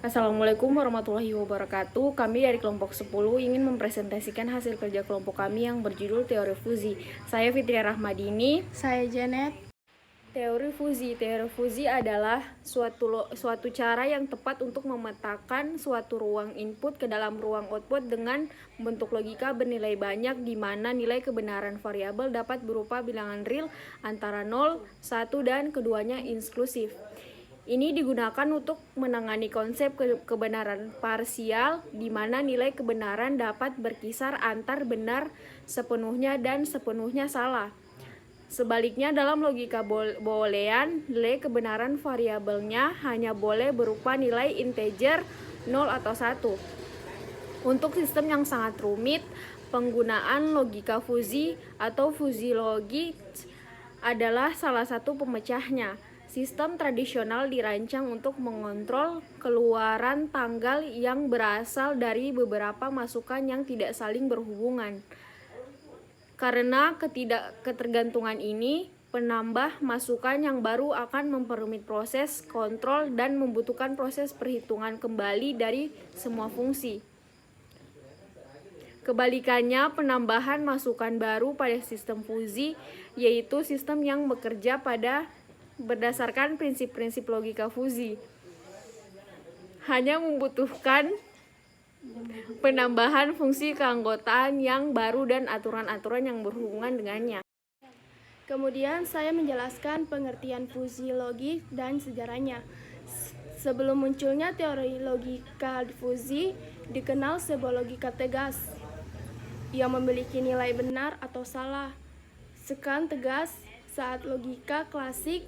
Assalamualaikum warahmatullahi wabarakatuh. Kami dari kelompok 10 ingin mempresentasikan hasil kerja kelompok kami yang berjudul Teori Fuzi. Saya Fitria Rahmadini. Saya Janet. Teori fuzi adalah suatu cara yang tepat untuk memetakan suatu ruang input ke dalam ruang output dengan bentuk logika bernilai banyak, di mana nilai kebenaran variabel dapat berupa bilangan real antara 0, 1, dan keduanya inklusif. Ini digunakan untuk menangani konsep kebenaran parsial, di mana nilai kebenaran dapat berkisar antar benar sepenuhnya dan sepenuhnya salah. Sebaliknya, dalam logika boolean, nilai kebenaran variabelnya hanya boleh berupa nilai integer 0 atau 1. Untuk sistem yang sangat rumit, penggunaan logika fuzi atau fuzi logic adalah salah satu pemecahnya. Sistem tradisional dirancang untuk mengontrol keluaran tanggal yang berasal dari beberapa masukan yang tidak saling berhubungan. Karena ketergantungan ini, penambah masukan yang baru akan memperumit proses kontrol dan membutuhkan proses perhitungan kembali dari semua fungsi. Kebalikannya, penambahan masukan baru pada sistem fuzi, yaitu sistem yang bekerja berdasarkan prinsip-prinsip logika fuzi, hanya membutuhkan penambahan fungsi keanggotaan yang baru dan aturan-aturan yang berhubungan dengannya. Kemudian saya menjelaskan pengertian fuzi logik dan sejarahnya. Sebelum munculnya teori logika fuzi, dikenal sebuah logika tegas yang memiliki nilai benar atau salah. Sekan tegas saat logika klasik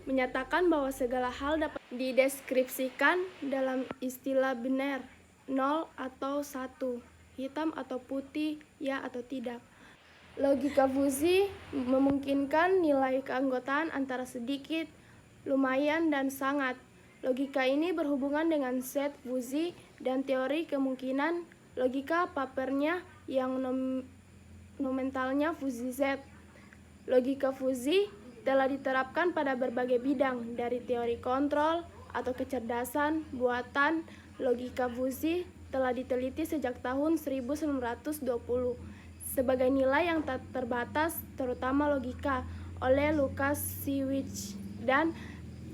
menyatakan bahwa segala hal dapat dideskripsikan dalam istilah biner, 0 atau 1, hitam atau putih, ya atau tidak. Logika fuzi memungkinkan nilai keanggotaan antara sedikit, lumayan, dan sangat. Logika ini berhubungan dengan set fuzi dan teori kemungkinan logika Papernya yang nomentalnya fuzi Z. Logika fuzi telah diterapkan pada berbagai bidang, dari teori kontrol atau kecerdasan buatan. Logika fuzi telah diteliti sejak tahun 1920 sebagai nilai yang tak terbatas, terutama logika, oleh Lukasiewicz dan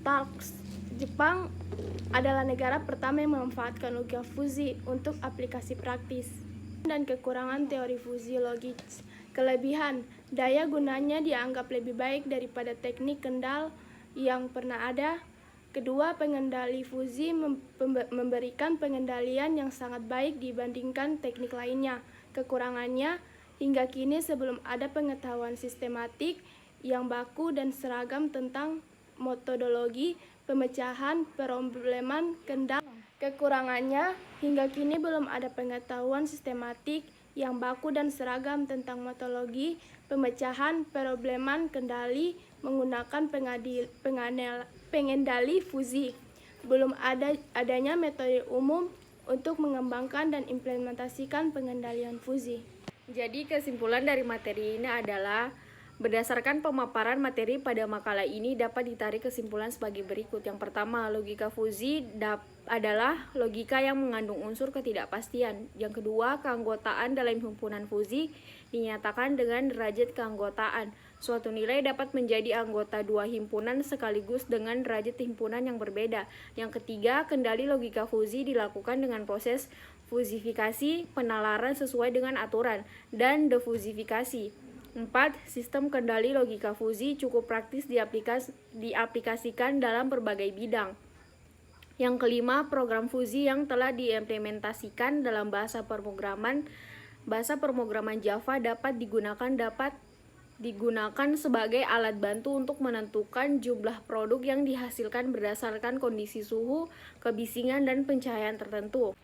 Talks. Jepang adalah negara pertama yang memanfaatkan logika fuzi untuk aplikasi praktis. Dan kekurangan teori fuzi logik. Kelebihan, daya gunanya dianggap lebih baik daripada teknik kendal yang pernah ada. Kedua, pengendali fuzi memberikan pengendalian yang sangat baik dibandingkan teknik lainnya. Kekurangannya, hingga kini sebelum ada pengetahuan sistematik yang baku dan seragam tentang metodologi pemecahan probleman kendal. Kekurangannya, hingga kini belum ada pengetahuan sistematik yang baku dan seragam tentang metodologi pemecahan probleman kendali menggunakan pengendali fuzi. Belum adanya metode umum untuk mengembangkan dan implementasikan pengendalian fuzi. Jadi kesimpulan dari materi ini adalah, berdasarkan pemaparan materi pada makalah ini dapat ditarik kesimpulan sebagai berikut. Yang pertama, logika fuzi adalah logika yang mengandung unsur ketidakpastian. Yang kedua, keanggotaan dalam himpunan fuzi dinyatakan dengan derajat keanggotaan. Suatu nilai dapat menjadi anggota dua himpunan sekaligus dengan derajat himpunan yang berbeda. Yang ketiga, kendali logika fuzi dilakukan dengan proses fuzifikasi, penalaran sesuai dengan aturan, dan defuzifikasi. 4. Sistem kendali logika fuzi cukup praktis diaplikasikan dalam berbagai bidang. Yang kelima, program fuzi yang telah diimplementasikan dalam bahasa pemrograman Java dapat digunakan sebagai alat bantu untuk menentukan jumlah produk yang dihasilkan berdasarkan kondisi suhu, kebisingan, dan pencahayaan tertentu.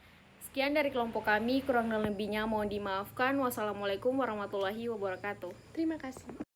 Sekian dari kelompok kami, kurang dan lebihnya mohon dimaafkan. Wassalamualaikum warahmatullahi wabarakatuh. Terima kasih.